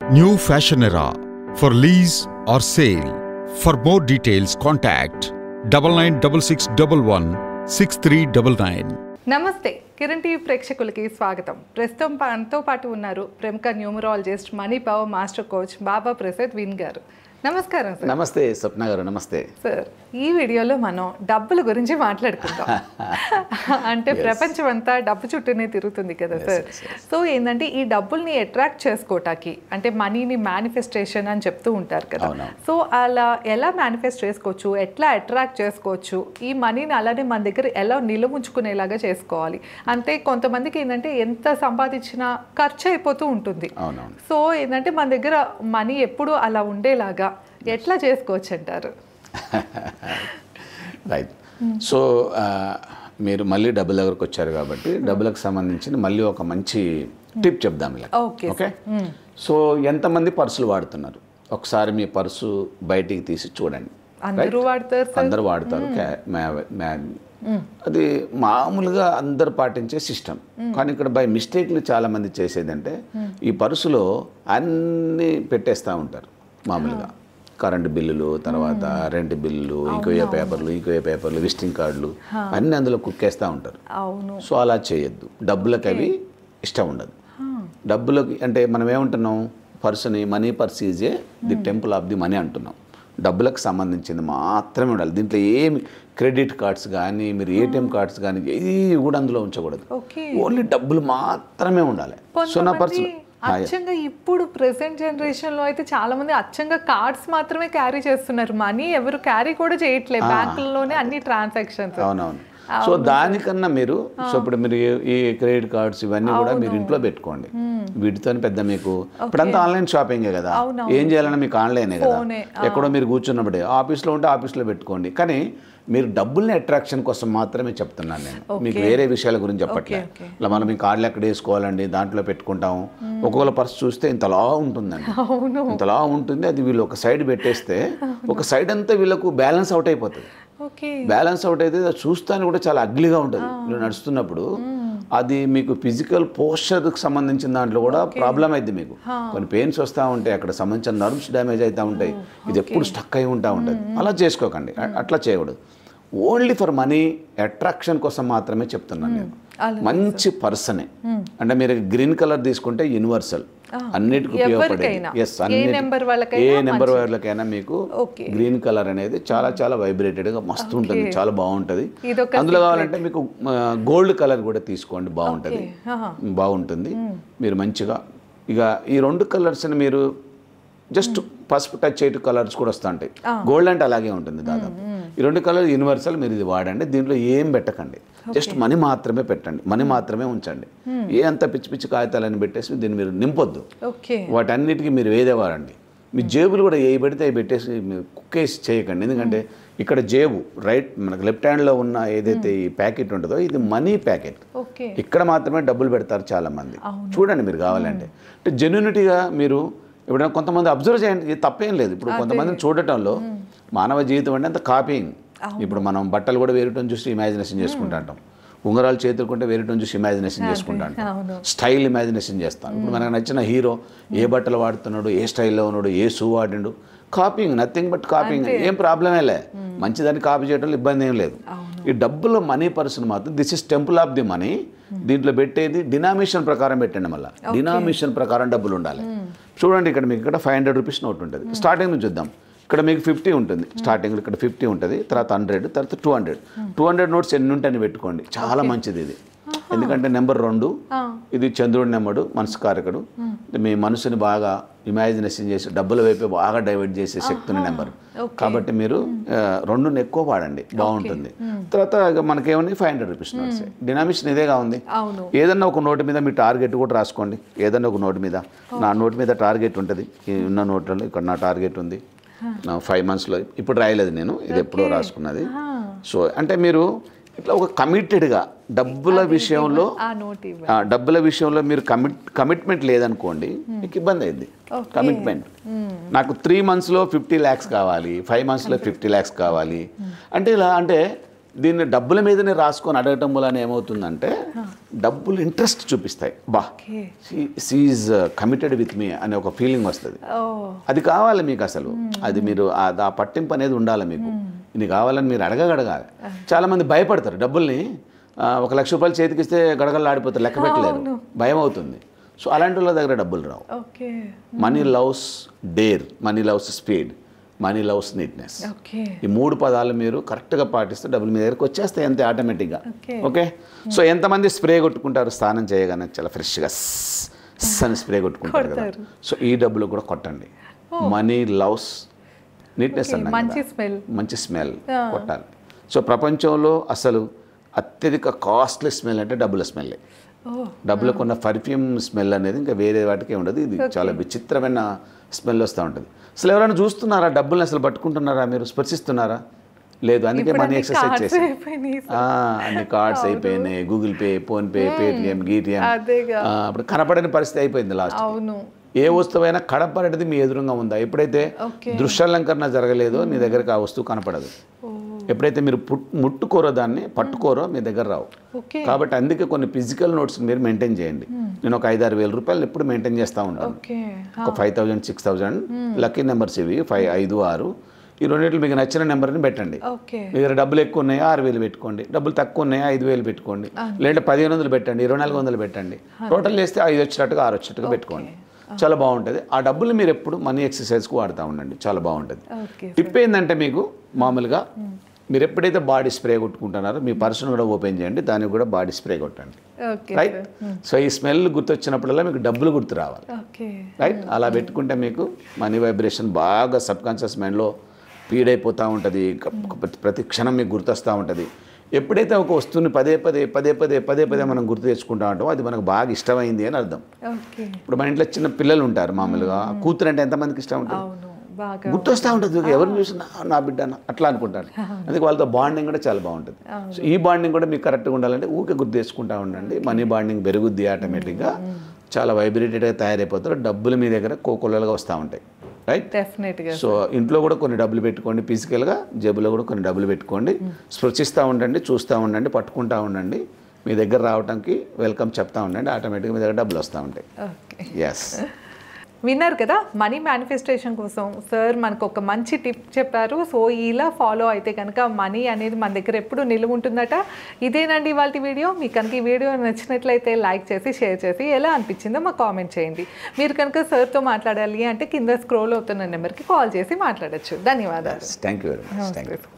New Fashion Era for lease or sale. For more details, contact 9966116399. నమస్తే Kiran TV ప్రేక్షకులకి స్వాగతం. ప్రస్తుతం మనతో పాటు ఉన్నారు ప్రముఖ numerologist money power master coach Baba Prasad విన్ గారు. నమస్కారం సార్. నమస్తే స్వప్న గారు. నమస్తే సార్. ఈ వీడియోలో మనం డబ్బుల గురించి మాట్లాడుకుందాం. అంటే ప్రపంచం అంతా డబ్బు చుట్టూనే తిరుగుతుంది కదా సార్. సో ఏంటంటే ఈ డబ్బుల్ని అట్రాక్ట్ చేసుకోవటానికి అంటే మనీని మేనిఫెస్టేషన్ అని చెప్తూ ఉంటారు కదా. సో అలా ఎలా మేనిఫెస్ట్ చేసుకోవచ్చు, ఎట్లా అట్రాక్ట్ చేసుకోవచ్చు, ఈ మనీని అలానే మన దగ్గర ఎలా నిలువ ఉంచుకునేలాగా చేసుకోవాలి. అంటే కొంతమందికి ఏంటంటే ఎంత సంపాదించినా ఖర్చు అయిపోతూ ఉంటుంది. సో ఏంటంటే మన దగ్గర మనీ ఎప్పుడు అలా ఉండేలాగా ఎట్లా చేసుకోవచ్చు అంటారు? రైట్. సో మీరు మళ్ళీ డబ్బుల దగ్గరకు వచ్చారు కాబట్టి డబ్బులకు సంబంధించిన మళ్ళీ ఒక మంచి టిప్ చెప్దాం ఇలా. ఓకే. సో ఎంతమంది పర్సులు వాడుతున్నారు? ఒకసారి మీ పర్సు బయటికి తీసి చూడండి. అందరూ వాడతారు. అది మామూలుగా అందరు పాటించే సిస్టమ్. కానీ ఇక్కడ బై మిస్టేక్లు చాలా మంది చేసేదంటే ఈ పర్సులో అన్నీ పెట్టేస్తూ ఉంటారు. మామూలుగా కరెంటు బిల్లులు, తర్వాత రెంట్ బిల్లులు, ఇంకో పేపర్లు, విజిటింగ్ కార్డులు అన్నీ అందులో కుక్కేస్తూ ఉంటారు. సో అలా చేయొద్దు. డబ్బులకి అవి ఇష్టం ఉండదు. డబ్బులకి అంటే మనం ఏమంటున్నాం, పర్సుని money purse is the temple of the money అంటున్నాం. డబ్బులకు సంబంధించింది మాత్రమే ఉండాలి. దీంట్లో ఏమి క్రెడిట్ కార్డ్స్ కానీ మీరు ఏటీఎం కార్డ్స్ కానీ ఏవి కూడా అందులో ఉంచకూడదు. ఓన్లీ డబ్బులు మాత్రమే ఉండాలి. సో నా పర్సు అచ్చంగా ఇప్పుడు ప్రెసెంట్ జనరేషన్ లో అయితే చాలా మంది అచ్చంగా కార్డ్స్ మాత్రమే క్యారీ చేస్తున్నారు. మనీ ఎవరు క్యారీ కూడా చేయట్లేదు. బ్యాంకుల్లోనే అన్ని ట్రాన్సాక్షన్స్. అవునవును. సో దానికన్నా మీరు ఇప్పుడు మీరు ఈ క్రెడిట్ కార్డ్స్ ఇవన్నీ కూడా మీరు ఇంట్లో పెట్టుకోండి. వీటితో పెద్ద మీకు ఇప్పుడంతా ఆన్లైన్ షాపింగే కదా. ఏం చేయాలన్నా మీకు ఆన్లైనే కదా. ఎక్కడో మీరు కూర్చున్నప్పుడే ఆఫీస్లో ఉంటే ఆఫీస్లో పెట్టుకోండి. కానీ మీరు డబ్బుల్ని అట్రాక్షన్ కోసం మాత్రమే చెప్తున్నాను నేను. మీకు వేరే విషయాల గురించి చెప్పట్లేదు. ఇలా మనం మీ కార్డులు ఎక్కడ వేసుకోవాలండి, దాంట్లో పెట్టుకుంటాము. ఒక్కొక్క పర్స్ చూస్తే ఇంతలా ఉంటుందండి, ఇంతలా ఉంటుంది. అది వీళ్ళు ఒక సైడ్ పెట్టేస్తే ఒక సైడ్ అంతా వీళ్ళకు బ్యాలెన్స్ అవుట్ అయిపోతుంది. బ్యాలెన్స్ అవుట్ అయితే అది చూస్తాను కూడా చాలా అగ్లీగా ఉంటుంది. వీళ్ళు నడుస్తున్నప్పుడు అది మీకు ఫిజికల్ పోస్చర్కి సంబంధించిన దాంట్లో కూడా ప్రాబ్లం అయింది. మీకు కొన్ని పెయిన్స్ వస్తూ ఉంటాయి, అక్కడ సంబంధించిన నర్వ్స్ డ్యామేజ్ అవుతూ ఉంటాయి. ఇది ఎప్పుడు స్టక్ అయి ఉంటా ఉంటుంది. అలా చేసుకోకండి, అట్లా చేయకూడదు. ఓన్లీ ఫర్ మనీ అట్రాక్షన్ కోసం మాత్రమే చెప్తున్నాను నేను. మంచి పర్సనే అంటే మీరు గ్రీన్ కలర్ తీసుకుంటే యూనివర్సల్, అన్నిటికీ ఉపయోగపడేది. ఏ నెంబర్ వాళ్ళకైనా మీకు గ్రీన్ కలర్ అనేది చాలా చాలా వైబ్రేటెడ్గా మస్తు ఉంటుంది, చాలా బాగుంటుంది. అందులో కావాలంటే మీకు గోల్డ్ కలర్ కూడా తీసుకోండి, బాగుంటుంది. మీరు మంచిగా ఇక ఈ రెండు కలర్స్ని మీరు జస్ట్ పసుపు టచ్ అయ్యే కలర్స్ కూడా వస్తూ ఉంటాయి. గోల్డ్ అంటే అలాగే ఉంటుంది దాదాపు. ఈ రెండు కలర్ యూనివర్సల్, మీరు ఇది వాడండి. దీంట్లో ఏం పెట్టకండి, జస్ట్ మనీ మాత్రమే పెట్టండి, మనీ మాత్రమే ఉంచండి. ఏ అంత పిచ్చి పిచ్చి కాగితాలని పెట్టేసి దీన్ని మీరు నింపొద్దు. వాటన్నిటికీ మీరు వేదేవారండి. మీ జేబులు కూడా ఏ పెడితే అవి పెట్టేసి కుక్కేసి చేయకండి. ఎందుకంటే ఇక్కడ జేబు రైట్ మనకు లెఫ్ట్ హ్యాండ్లో ఉన్న ఏదైతే ఈ ప్యాకెట్ ఉంటుందో ఇది మనీ ప్యాకెట్. ఇక్కడ మాత్రమే డబ్బులు పెడతారు చాలామంది. చూడండి మీరు కావాలంటే. అంటే జెన్యూనిటీగా మీరు ఎప్పుడైనా కొంతమంది అబ్జర్వ్ చేయండి, ఇది తప్పేం లేదు. ఇప్పుడు కొంతమందిని చూడటంలో మానవ జీవితం అంటే అంత కాపీయింగ్. ఇప్పుడు మనం బట్టలు కూడా వేరేటం చూసి ఇమాజినేషన్ చేసుకుంటా అంటాం. ఉంగరాలు చేతులుకుంటే వేరేటం చూసి ఇమాజినేషన్ చేసుకుంటా అంటాం. స్టైల్ ఇమాజినేషన్ చేస్తాం. ఇప్పుడు మనకు నచ్చిన హీరో ఏ బట్టలు వాడుతున్నాడు, ఏ స్టైల్లో ఉన్నాడు, ఏ షూ వాడిండు, కాపీయింగ్, నథింగ్ బట్ కాపీయింగ్. ఏం ప్రాబ్లమే లే, మంచిదాన్ని కాపీ చేయడంలో ఇబ్బంది ఏం లేదు. ఈ డబ్బులో మనీ పర్సన్ మాత్రం this is temple of the money. దీంట్లో పెట్టేది డినామినేషన్ ప్రకారం పెట్టండి. మళ్ళీ డినామినేషన్ ప్రకారం డబ్బులు ఉండాలి. చూడండి ఇక్కడ మీకు ఇక్కడ 500 రూపీస్ నోట్ ఉంటుంది. స్టార్టింగ్ నుంచి చూద్దాం. ఇక్కడ మీకు 50 ఉంటుంది స్టార్టింగ్లో, ఇక్కడ 50 ఉంటుంది, తర్వాత 100, తర్వాత 200 నోట్స్ ఎన్ని ఉంటాయని పెట్టుకోండి. చాలా మంచిది ఇది. ఎందుకంటే నెంబర్ 2 ఇది చంద్రుడి నెంబరు, మనసు కారకుడు. మీ మనసుని బాగా ఇమాజినేషన్ చేసి డబ్బుల వైపు బాగా డైవర్ట్ చేసే శక్తి ఉన్న నెంబర్ కాబట్టి మీరు 2ని ఎక్కువ వాడండి, బాగుంటుంది. తర్వాత మనకేమన్నా 500 రూపీస్ నోట్స్, డినామినేషన్ ఇదేగా ఉంది. ఏదన్నా ఒక నోటు మీద మీ టార్గెట్ కూడా రాసుకోండి. ఏదన్నా ఒక నోటు మీద, నా నోటు మీద టార్గెట్ ఉంటుంది. ఉన్న నోట్లలో ఇక్కడ నా టార్గెట్ ఉంది 5 monthsలో. ఇప్పుడు రాయలేదు నేను, ఇది ఎప్పుడో రాసుకున్నది. సో అంటే మీరు ఇట్లా ఒక కమిటెడ్గా డబ్బుల విషయంలో మీరు కమిట్మెంట్ లేదనుకోండి, మీకు ఇబ్బంది అయింది. కమిట్మెంట్ నాకు 3 monthsలో 50 lakhs కావాలి, 5 monthsలో 50 lakhs కావాలి అంటే ఇలా అంటే దీన్ని డబ్బుల మీదనే రాసుకొని అడగటం వలన ఏమవుతుందంటే డబ్బులు ఇంట్రెస్ట్ చూపిస్తాయి. బా షీఈ్ కమిటెడ్ విత్ మీ అనే ఒక ఫీలింగ్ వస్తుంది. అది కావాలి మీకు అసలు. అది మీరు ఆ పట్టింపు అనేది ఉండాలి మీకు. ఇది కావాలని మీరు అడగాలి. చాలామంది భయపడతారు డబ్బుల్ని. 1,00,000 రూపాయలు చేతికి ఇస్తే గడగడలు ఆడిపోతారు, లెక్క పెట్టలేరు, భయం అవుతుంది. సో అలాంటి వాళ్ళ దగ్గర డబ్బులు రావు. Money loves dare, money loves speed, money loves neatness. ఈ 3 పదాలు మీరు కరెక్ట్గా పాటిస్తే డబ్బులు మీ దగ్గరకు వచ్చేస్తాయి అంతే ఆటోమేటిక్గా. ఓకే. సో ఎంతమంది స్ప్రే కొట్టుకుంటారు స్నానం చేయగానే చాలా ఫ్రెష్గా అని స్ప్రే కొట్టుకుంటారు కదా. సో ఈ డబ్బులు కూడా కొట్టండి. మనీ లవ్స్ నీట్నెస్ అన్న మంచి స్మెల్ కొట్టాలి. సో ప్రపంచంలో అసలు అత్యధిక కాస్ట్లీ స్మెల్ అంటే డబ్బుల స్మెల్లే. డబ్బులకు ఉన్న పర్ఫ్యూమ్ స్మెల్ అనేది ఇంకా వేరే వాటికే ఉండదు. ఇది చాలా విచిత్రమైన స్మెల్ వస్తూ ఉంటుంది. అసలు ఎవరైనా చూస్తున్నారా డబ్బుల్ని అసలు పట్టుకుంటున్నారా, మీరు స్పర్శిస్తున్నారా? లేదు. అందుకే మనీ ఎక్సర్సైజ్ చేసి అన్ని కార్డ్స్ అయిపోయినాయి, గూగుల్ పే, ఫోన్పే, పేటిఎం, గీటిఎం. అప్పుడు కనపడని పరిస్థితి అయిపోయింది లాస్ట్. ఏ వస్తువైనా కనపడేది మీ ఎదురుగా ఉందా? ఎప్పుడైతే దృశ్యాలంకరణ జరగలేదో నీ దగ్గరకు ఆ వస్తువు కనపడదు. ఎప్పుడైతే మీరు ముట్టుకోరో దాన్ని పట్టుకోరో మీ దగ్గర రావు. కాబట్టి అందుకే కొన్ని ఫిజికల్ నోట్స్ మీరు మెయింటైన్ చేయండి. నేను ఒక 5-6 వేల రూపాయలు ఎప్పుడు మెయింటైన్ చేస్తూ ఉంటాను. ఒక 5,000, 6,000 లక్కీ నెంబర్స్ ఇవి 5, 5, 6. ఈ రెండింటిలో మీకు నచ్చిన నెంబర్ని పెట్టండి. మీ దగ్గర డబ్బులు ఎక్కువ ఉన్నాయా 6,000 పెట్టుకోండి, డబ్బులు తక్కువ ఉన్నాయా 5,000 పెట్టుకోండి, లేదంటే 1,500 పెట్టండి, 2,400 పెట్టండి. టోటల్ చేస్తే 5 వచ్చేటట్టుగా 6 వచ్చేటట్టుగా పెట్టుకోండి. చాలా బాగుంటుంది. ఆ డబ్బులు మీరు ఎప్పుడు మనీ ఎక్సర్సైజ్కి వాడుతూ ఉండండి. చాలా బాగుంటుంది. టిప్ ఏంటంటే మీకు మామూలుగా మీరు ఎప్పుడైతే బాడీ స్ప్రే కొట్టుకుంటున్నారో మీ పర్సును కూడా ఓపెన్ చేయండి, దానికి కూడా బాడీ స్ప్రే కొట్టండి. రైట్. సో ఈ స్మెల్ గుర్తొచ్చినప్పుడల్లా మీకు డబ్బులు గుర్తు రావాలి. రైట్. అలా పెట్టుకుంటే మీకు మనీ వైబ్రేషన్ బాగా సబ్కాన్షియస్ మైండ్లో ఫీడ్ అయిపోతూ ఉంటుంది. ప్రతి క్షణం మీకు గుర్తొస్తూ ఉంటుంది. ఎప్పుడైతే ఒక వస్తువుని పదే పదే మనం గుర్తు తెచ్చుకుంటా ఉంటామో అది మనకు బాగా ఇష్టమైంది అని అర్థం. ఇప్పుడు మన ఇంట్లో చిన్న పిల్లలు ఉంటారు, మామూలుగా కూతురు అంటే ఎంతమందికి ఇష్టం ఉంటుంది, గుర్తొస్తూ ఉంటుంది. ఎవరిని చూసినా నా బిడ్డ అట్లా అనుకుంటాను. అందుకే వాళ్ళతో బాండింగ్ కూడా చాలా బాగుంటుంది. సో ఈ బాండింగ్ కూడా మీకు కరెక్ట్గా ఉండాలంటే ఊకే గుర్తు తెచ్చుకుంటూ ఉండండి. మనీ బాండింగ్ పెరుగుద్ది ఆటోమేటిక్గా. చాలా వైబ్రేటెడ్గా తయారైపోతారు. డబ్బులు మీ దగ్గర కోకొల్లలుగా వస్తూ ఉంటాయి. రైట్. సో ఇంట్లో కూడా కొన్ని డబ్బులు పెట్టుకోండి, ఫిజికల్గా జేబులో కూడా కొన్ని డబ్బులు పెట్టుకోండి. స్పృశిస్తూ ఉండండి, చూస్తూ ఉండండి, పట్టుకుంటూ ఉండండి. మీ దగ్గర రావడానికి వెల్కమ్ చెప్తా ఉండండి. ఆటోమేటిక్గా మీ దగ్గర డబ్బులు వస్తూ ఉంటాయి. ఎస్. విన్నారు కదా, మనీ మేనిఫెస్టేషన్ కోసం సార్ మనకు ఒక మంచి టిప్ చెప్పారు. సో ఇలా ఫాలో అయితే కనుక మనీ అనేది మన దగ్గర ఎప్పుడు నిలువ ఉంటుందట. ఇదేనండి ఇవాళ వీడియో. మీకు కనుక ఈ వీడియో నచ్చినట్లయితే లైక్ చేసి షేర్ చేసి ఎలా అనిపించిందో మాకు కామెంట్ చేయండి. మీరు కనుక సార్తో మాట్లాడాలి అంటే కింద స్క్రోల్ అవుతున్న నెంబర్కి కాల్ చేసి మాట్లాడచ్చు. ధన్యవాదాలు. Thank you very much.